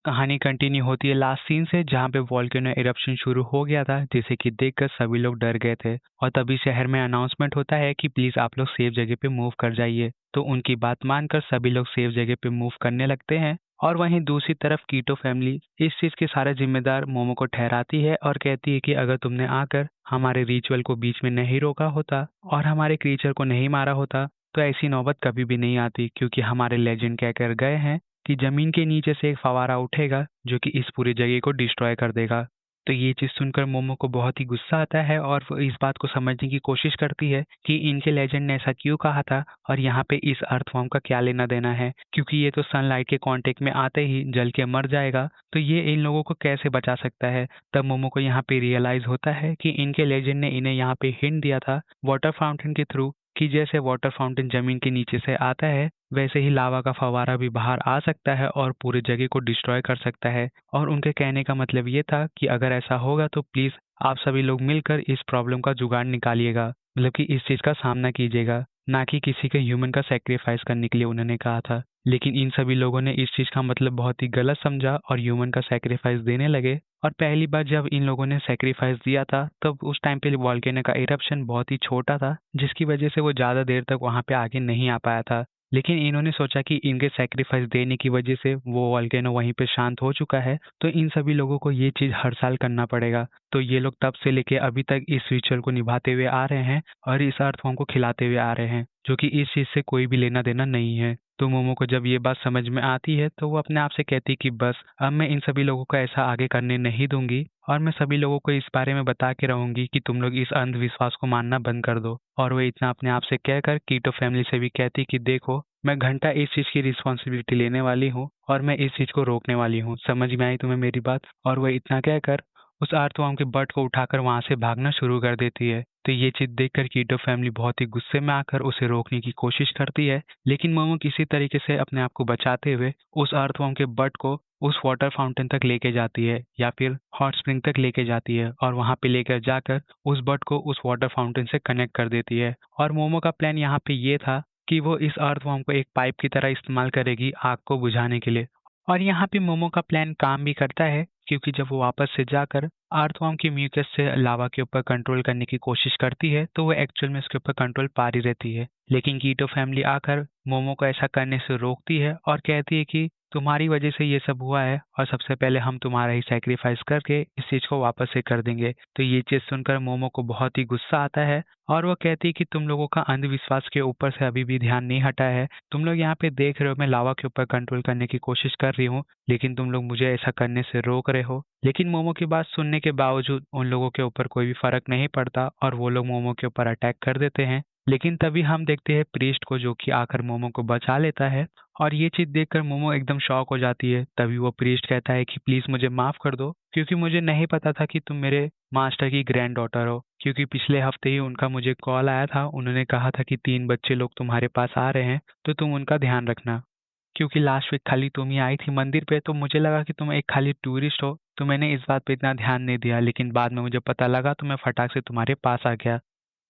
कहानी कंटिन्यू होती है लास्ट सीन से, जहाँ पे वॉल्केनो इरप्शन शुरू हो गया था, जिसे कि देखकर सभी लोग डर गए थे। और तभी शहर में अनाउंसमेंट होता है कि प्लीज आप लोग सेफ जगह पे मूव कर जाइए। तो उनकी बात मानकर सभी लोग सेफ जगह पे मूव करने लगते हैं। और वहीं दूसरी तरफ कीटो फैमिली इस चीज के सारे जिम्मेदार मोमो को ठहराती है और कहती है कि अगर तुमने आकर हमारे रिचुअल को बीच में नहीं रोका होता और हमारे क्रीचर को नहीं मारा होता, तो ऐसी नौबत कभी भी नहीं आती, क्योंकि हमारे लेजेंड कहकर गए हैं कि जमीन के नीचे से एक फवारा उठेगा जो कि इस पूरी जगह को डिस्ट्रॉय कर देगा। तो ये चीज सुनकर मोमो को बहुत ही गुस्सा आता है और वो इस बात को समझने की कोशिश करती है कि इनके लेजेंड ने ऐसा क्यों कहा था और यहाँ पे इस अर्थवॉर्म का क्या लेना देना है, क्योंकि ये तो सनलाइट के कांटेक्ट में आते ही जल के मर जाएगा, तो ये इन लोगों को कैसे बचा सकता है। तब मोमो को यहाँ पे रियलाइज होता है कि इनके लेजेंड ने इन्हें यहाँ पे हिंट दिया था वाटर फाउंटेन के थ्रू, कि जैसे वाटर फाउंटेन जमीन के नीचे से आता है, वैसे ही लावा का फवारा भी बाहर आ सकता है और पूरी जगह को डिस्ट्रॉय कर सकता है। और उनके कहने का मतलब ये था कि अगर ऐसा होगा तो प्लीज आप सभी लोग मिलकर इस प्रॉब्लम का जुगाड़ निकालिएगा, मतलब कि इस चीज का सामना कीजिएगा, ना कि किसी के ह्यूमन का सेक्रीफाइस करने के लिए उन्होंने कहा था। लेकिन इन सभी लोगों ने इस चीज का मतलब बहुत ही गलत समझा और ह्यूमन का सेक्रीफाइस देने लगे। और पहली बार जब इन लोगों ने सेक्रीफाइस दिया था, तब उस टाइम पे वॉल्केनो का इरप्शन बहुत ही छोटा था, जिसकी वजह से वो ज्यादा देर तक वहां पे आगे नहीं आ पाया था। लेकिन इन्होंने सोचा कि इनके सैक्रिफाइस देने की वजह से वो वॉल्केनो वहीं पे शांत हो चुका है, तो इन सभी लोगों को ये चीज हर साल करना पड़ेगा। तो ये लोग तब से लेके अभी तक इस रिचुअल को निभाते हुए आ रहे हैं और इस अर्थवॉर्म को खिलाते हुए आ रहे हैं, जो कि इस चीज से कोई भी लेना देना नहीं है। तो मोमो को जब ये बात समझ में आती है, तो वो अपने आप से कहती है कि बस अब मैं इन सभी लोगों को ऐसा आगे करने नहीं दूंगी और मैं सभी लोगों को इस बारे में बता के रहूंगी कि तुम लोग इस अंधविश्वास को मानना बंद कर दो। और वो इतना अपने आप से कहकर कीटो फैमिली से भी कहती कि देखो, मैं घंटा इस चीज की रिस्पॉन्सिबिलिटी लेने वाली हूँ और मैं इस चीज को रोकने वाली हूँ। समझ में आई तुम्हें मेरी बात? और वह इतना कहकर उस अर्थवर्म के बट को उठाकर वहां से भागना शुरू कर देती है। तो ये चीज देखकर कीटो फैमिली बहुत ही गुस्से में आकर उसे रोकने की कोशिश करती है, लेकिन मोमो किसी तरीके से अपने आप को बचाते हुए उस अर्थवर्म के बट को उस वाटर फाउंटेन तक लेके जाती है या फिर हॉट स्प्रिंग तक लेके जाती है और वहां पे लेकर जाकर उस बट को उस वाटर फाउंटेन से कनेक्ट कर देती है। और मोमो का प्लान यहाँ पे ये था कि वो इस अर्थवर्म को एक पाइप की तरह इस्तेमाल करेगी आग को बुझाने के लिए। और यहाँ पे मोमो का प्लान काम भी करता है, क्योंकि जब वो वापस से जाकर अर्थवर्म की म्यूकस से लावा के ऊपर कंट्रोल करने की कोशिश करती है, तो वो एक्चुअल में उसके ऊपर कंट्रोल पा रही रहती है। लेकिन कीटो फैमिली आकर मोमो को ऐसा करने से रोकती है और कहती है कि तुम्हारी वजह से ये सब हुआ है और सबसे पहले हम तुम्हारा ही सैक्रिफाइस करके इस चीज को वापस से कर देंगे। तो ये चीज सुनकर मोमो को बहुत ही गुस्सा आता है और वो कहती है कि तुम लोगों का अंधविश्वास के ऊपर से अभी भी ध्यान नहीं हटा है। तुम लोग यहाँ पे देख रहे हो मैं लावा के ऊपर कंट्रोल करने की कोशिश कर रही हूँ, लेकिन तुम लोग मुझे ऐसा करने से रोक रहे हो। लेकिन मोमो की बात सुनने के बावजूद उन लोगों के ऊपर कोई भी फर्क नहीं पड़ता और वो लोग मोमो के ऊपर अटैक कर देते हैं। लेकिन तभी हम देखते हैं प्रीस्ट को, जो कि आकर मोमो को बचा लेता है। और ये चीज देखकर मोमो एकदम शॉक हो जाती है। तभी वो प्रीस्ट कहता है कि प्लीज मुझे माफ कर दो, क्योंकि मुझे नहीं पता था कि तुम मेरे मास्टर की ग्रैंड डॉटर हो। क्योंकि पिछले हफ्ते ही उनका मुझे कॉल आया था, उन्होंने कहा था कि 3 बच्चे लोग तुम्हारे पास आ रहे हैं, तो तुम उनका ध्यान रखना। क्योंकि लास्ट वीक खाली तुम ही आई थी मंदिर पे, तो मुझे लगा कि तुम एक खाली टूरिस्ट हो, तो मैंने इस बात पे इतना ध्यान नहीं दिया। लेकिन बाद में मुझे पता लगा तो मैं फटाक से तुम्हारे पास आ गया।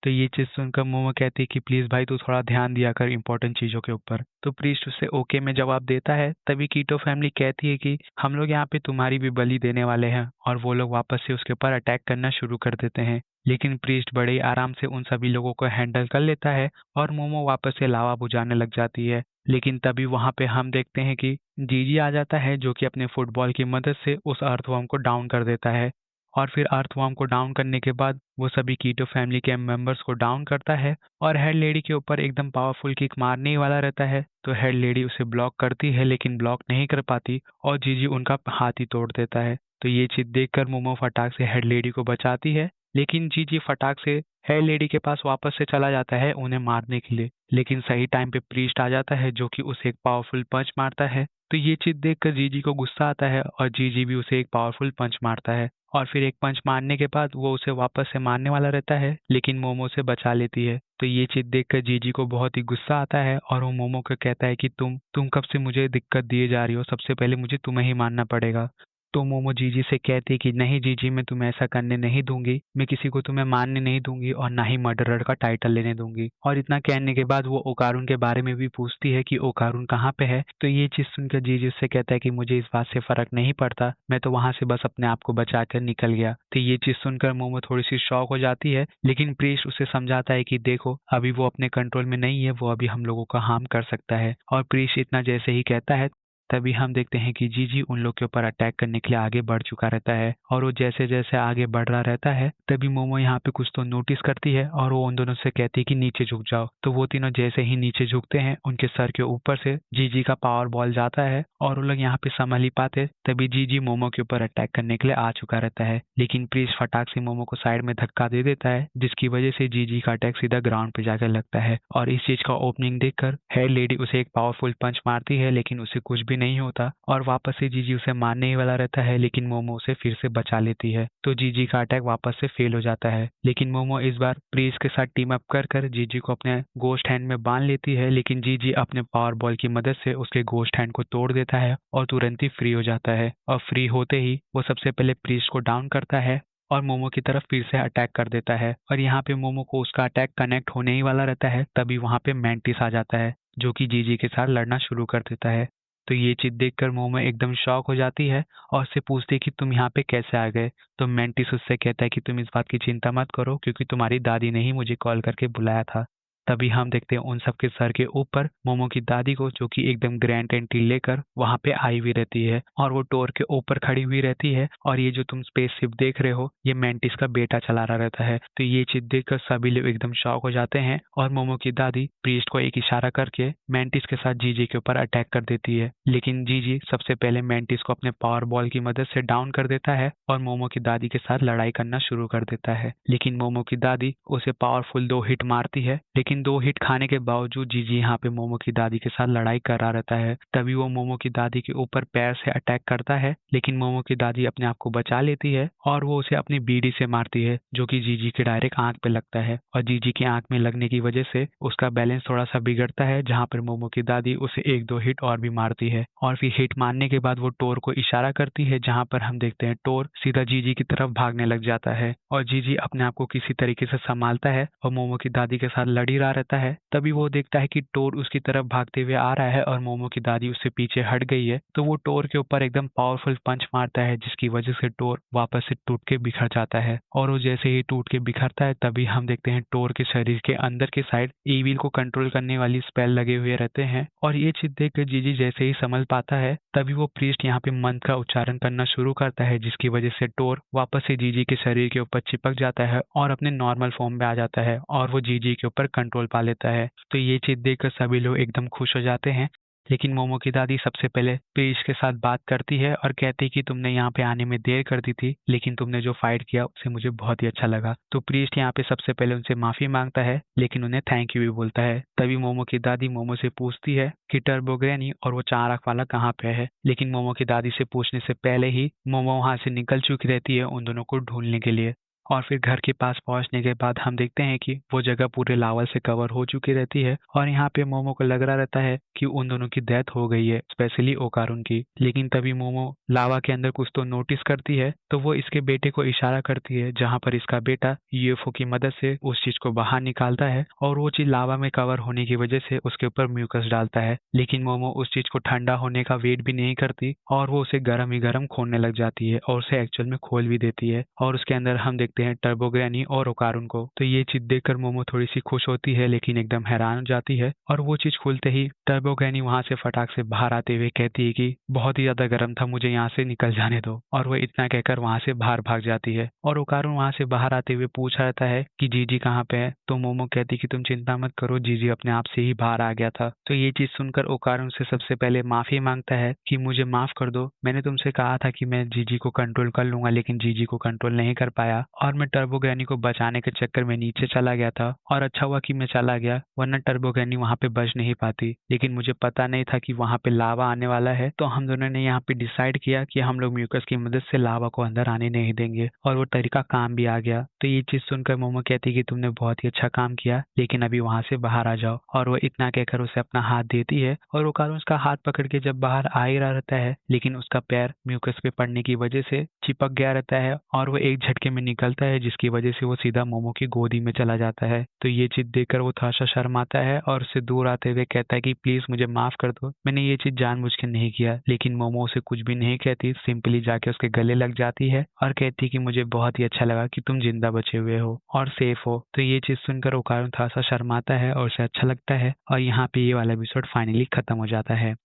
तो ये चीज सुनकर मोमो कहती है कि प्लीज भाई तू थोड़ा ध्यान दिया कर इंपॉर्टेंट चीजों के ऊपर। तो प्रीस्ट उसे ओके में जवाब देता है। तभी कीटो फैमिली कहती है कि हम लोग यहाँ पे तुम्हारी भी बलि देने वाले हैं, और वो लोग वापस से उसके ऊपर अटैक करना शुरू कर देते हैं। लेकिन प्रीस्ट बड़े ही आराम से उन सभी लोगों को हैंडल कर लेता है और मोमो वापस से लावा बुझाने लग जाती है। लेकिन तभी वहां पे हम देखते हैं कि जीजी आ जाता है, जो कि अपने फुटबॉल की मदद से उस अर्थवर्म को डाउन कर देता है। और फिर अर्थवर्म को डाउन करने के बाद वो सभी कीटो फैमिली के मेंबर्स को डाउन करता है और हेड लेडी के ऊपर एकदम पावरफुल किक मारने ही वाला रहता है। तो हेड लेडी उसे ब्लॉक करती है, लेकिन ब्लॉक नहीं कर पाती और जीजी उनका हाथ ही तोड़ देता है। तो ये चीज देखकर मोमो फटाक से हेड लेडी को बचाती है, लेकिन जीजी फटाक से हेड लेडी के पास वापस से चला जाता है उन्हें मारने के लिए। लेकिन सही टाइम पे प्रीस्ट आ जाता है, जो कि उसे एक पावरफुल पंच मारता है। तो ये चीज देखकर जीजी को गुस्सा आता है और जीजी भी उसे एक पावरफुल पंच मारता है। और फिर एक पंच मारने के बाद वो उसे वापस से मारने वाला रहता है, लेकिन मोमो उसे बचा लेती है। तो ये चीज देखकर जीजी को बहुत ही गुस्सा आता है और वो मोमो को कहता है कि तुम कब से मुझे दिक्कत दिए जा रही हो, सबसे पहले मुझे तुम्हें ही मानना पड़ेगा। तो मोमो जीजी से कहती है कि नहीं जीजी, मैं तुम्हें ऐसा करने नहीं दूंगी, मैं किसी को तुम्हें मारने नहीं दूंगी और ना ही मर्डरर का टाइटल लेने दूंगी। और इतना कहने के बाद वो ओकारुन के बारे में भी पूछती है कि ओकारुन कहाँ पे है। तो ये चीज सुनकर जीजी उससे कहता है कि मुझे इस बात से फर्क नहीं पड़ता, मैं तो वहां से बस अपने आप को बचा कर निकल गया। तो ये चीज सुनकर मोमो थोड़ी सी शॉक हो जाती है, लेकिन प्रीस्ट उसे समझाता है कि देखो अभी वो अपने कंट्रोल में नहीं है, वो अभी हम लोगों का हार्म कर सकता है। और प्रीस्ट इतना जैसे ही कहता है तभी हम देखते हैं कि जीजी उन लोग के ऊपर अटैक करने के लिए आगे बढ़ चुका रहता है। और वो जैसे जैसे आगे बढ़ रहा रहता है तभी मोमो यहाँ पे कुछ तो नोटिस करती है और वो उन दोनों से कहती है कि नीचे झुक जाओ। तो वो तीनों जैसे ही नीचे झुकते हैं उनके सर के ऊपर से जीजी का पावर बॉल जाता है और वो लोग यहाँ पे संभल ही पाते तभी जीजी मोमो के ऊपर अटैक करने के लिए आ चुका रहता है। लेकिन प्रीस्ट फटाक से मोमो को साइड में धक्का दे देता है, जिसकी वजह से जीजी का अटैक सीधा ग्राउंड पे जाकर लगता है। और इस चीज का ओपनिंग देखकर हेड लेडी उसे एक पावरफुल पंच मारती है, लेकिन उसे कुछ भी नहीं होता और वापस से जीजी उसे मारने ही वाला रहता है, लेकिन मोमो उसे फिर से बचा लेती है। तो जीजी का अटैक वापस से फेल हो जाता है, लेकिन मोमो इस बार प्रीस्ट के साथ टीम अप कर कर जीजी को अपने गोस्ट हैंड में बांध लेती है। लेकिन जीजी अपने पावर बॉल की मदद से उसके गोस्ट हैंड को तोड़ देता है और तुरंत ही फ्री हो जाता है। और फ्री होते ही वो सबसे पहले प्रीस्ट को डाउन करता है और मोमो की तरफ फिर से अटैक कर देता है। और यहाँ पे मोमो को उसका अटैक कनेक्ट होने ही वाला रहता है तभी वहां पे मैंटिस आ जाता है, जो कि जीजी के साथ लड़ना शुरू कर देता है। तो ये चीज देखकर मोमो एकदम शॉक हो जाती है और उससे पूछती है कि तुम यहाँ पे कैसे आ गए। तो मैंटिस उससे कहता है कि तुम इस बात की चिंता मत करो, क्योंकि तुम्हारी दादी ने ही मुझे कॉल करके बुलाया था। तभी हम देखते हैं उन सबके सर के ऊपर मोमो की दादी को, जो कि एकदम ग्रैंड एंट्री लेकर वहां पे आई हुई रहती है और वो टोर के ऊपर खड़ी हुई रहती है। और ये जो तुम स्पेसशिप देख रहे हो ये मैंटिस का बेटा चला रहा रहता है। तो ये चीज देखकर सभी लोग एकदम शॉक हो जाते हैं और मोमो की दादी प्रीस्ट को एक इशारा करके मैंटिस के साथ जीजी के ऊपर अटैक कर देती है। लेकिन जीजी सबसे पहले मैंटिस को अपने पावर बॉल की मदद से डाउन कर देता है और मोमो की दादी के साथ लड़ाई करना शुरू कर देता है। लेकिन मोमो की दादी उसे पावरफुल 2 हिट मारती है, लेकिन 2 हिट खाने के बावजूद जीजी यहाँ पे मोमो की दादी के साथ लड़ाई कर रहा रहता है। तभी वो मोमो की दादी के ऊपर पैर से अटैक करता है, लेकिन मोमो की दादी अपने आप को बचा लेती है और वो उसे अपनी बीड़ी से मारती है, जो कि जीजी के डायरेक्ट आंख पे लगता है। और जीजी की आंख में लगने की वजह से उसका बैलेंस थोड़ा सा बिगड़ता है, जहाँ पर मोमो की दादी उसे 1-2 हिट और भी मारती है। और फिर हिट मारने के बाद वो टोर को इशारा करती है, जहाँ पर हम देखते हैं टोर सीधा जीजी की तरफ भागने लग जाता है और जीजी अपने आप को किसी तरीके से संभालता है और मोमो की दादी के साथ लड़ ही रहा रहता है। तभी वो देखता है कि टोर उसकी तरफ भागते हुए आ रहा है और मोमो की दादी उससे पीछे हट गई है। तो वो टोर के ऊपर एकदम पावरफुल पंच मारता है, जिसकी वजह से टोर वापस से टूट के बिखर जाता है। और वो जैसे ही टूट के बिखरता है तभी हम देखते हैं टोर के शरीर के अंदर के साइड ईविल को कंट्रोल करने वाली स्पेल लगे हुए रहते हैं। और ये चीज देखकर जीजी जैसे ही संभल पाता है तभी वो प्रीस्ट यहाँ पे मंत्र का उच्चारण करना शुरू करता है, जिसकी वजह से टोर वापस से जीजी के शरीर के ऊपर चिपक जाता है और अपने नॉर्मल फॉर्म में आ जाता है और वो जीजी के ऊपर कंट्रोल पा लेता है। तो ये चीज देखकर सभी लोग एकदम खुश हो जाते हैं। लेकिन मोमो की दादी सबसे पहले प्रीस्ट के साथ बात करती है और कहती कि तुमने यहाँ पे आने में देर कर दी थी, लेकिन तुमने जो फाइट किया उससे मुझे बहुत ही अच्छा लगा। तो प्रीस्ट यहाँ पे सबसे पहले उनसे माफी मांगता है, लेकिन उन्हें थैंक यू भी बोलता है। तभी मोमो की दादी मोमो से पूछती है कि टर्बो ग्रैनी और वो 4 आंख वाला कहाँ पे है। लेकिन मोमो की दादी से पूछने से पहले ही मोमो वहां से निकल चुकी रहती है उन दोनों को ढूंढने के लिए। और फिर घर के पास पहुंचने के बाद हम देखते हैं कि वो जगह पूरे लावा से कवर हो चुकी रहती है और यहाँ पे मोमो को लग रहा रहता है कि उन दोनों की डेथ हो गई है, स्पेशली ओकारुन की। लेकिन तभी मोमो लावा के अंदर कुछ तो नोटिस करती है, तो वो इसके बेटे को इशारा करती है, जहाँ पर इसका बेटा यूएफओ की मदद से उस चीज को बाहर निकालता है और वो चीज लावा में कवर होने की वजह से उसके ऊपर म्यूकस डालता है। लेकिन मोमो उस चीज को ठंडा होने का वेट भी नहीं करती और वो उसे गर्म ही गर्म खोलने लग जाती है और उसे एक्चुअल में खोल भी देती है। और उसके अंदर हम देखते हैं टर्बो ग्रैनी और ओकारुन को। तो ये चीज देखकर मोमो थोड़ी सी खुश होती है, लेकिन एकदम हैरान हो जाती है। और वो चीज खुलते ही टर्बो ग्रैनी वहां से फटाक से बाहर आते हुए कहती है कि बहुत ही ज्यादा गर्म था, मुझे यहाँ से निकल जाने दो। और वो इतना कहकर वहां से बाहर भाग जाती है और ओकारुन वहां से बाहर आते हुए पूछ रहता है कि जीजी कहाँ पे है। तो मोमो कहती कि तुम चिंता मत करो, जीजी अपने आप से ही बाहर आ गया था। तो ये चीज सुनकर ओकारुन से सबसे पहले माफी मांगता है कि मुझे माफ कर दो, मैंने तुमसे कहा था कि मैं जीजी को कंट्रोल कर लूंगा, लेकिन जीजी को कंट्रोल नहीं कर पाया। और मैं टर्बो ग्रैनी को बचाने के चक्कर में नीचे चला गया था और अच्छा हुआ कि मैं चला गया, वरना टर्बो ग्रैनी वहाँ पे बच नहीं पाती। लेकिन मुझे पता नहीं था कि वहाँ पे लावा आने वाला है, तो हम दोनों ने यहाँ पे डिसाइड किया कि हम लोग म्यूकस की मदद से लावा को अंदर आने नहीं देंगे और वो तरीका काम भी आ गया। तो ये चीज सुनकर मोमो कहती कि तुमने बहुत ही अच्छा काम किया, लेकिन अभी वहां से बाहर आ जाओ। और वो इतना कहकर उसे अपना हाथ देती है और ओकारो उसका हाथ पकड़ के जब बाहर आ ही रहा रहता है, लेकिन उसका पैर म्यूकस पे पड़ने की वजह से चिपक गया रहता है और वो एक झटके में निकलता है, जिसकी वजह से वो सीधा मोमो की गोदी में चला जाता है। तो ये चीज देखकर वो थोड़ा सा शर्माता है और उससे दूर आते हुए कहता है कि प्लीज मुझे माफ कर दो, मैंने ये चीज जानबूझ के नहीं किया। लेकिन मोमो उसे कुछ भी नहीं कहती, सिंपली जाके उसके गले लग जाती है और कहती कि मुझे बहुत ही अच्छा लगा कि तुम जिंदा बचे हुए हो और सेफ हो। तो ये चीज सुनकर ओकारो थोड़ा सा शर्माता है और उसे अच्छा लगता है और यहाँ पे ये वाला एपिसोड फाइनली खत्म हो जाता है।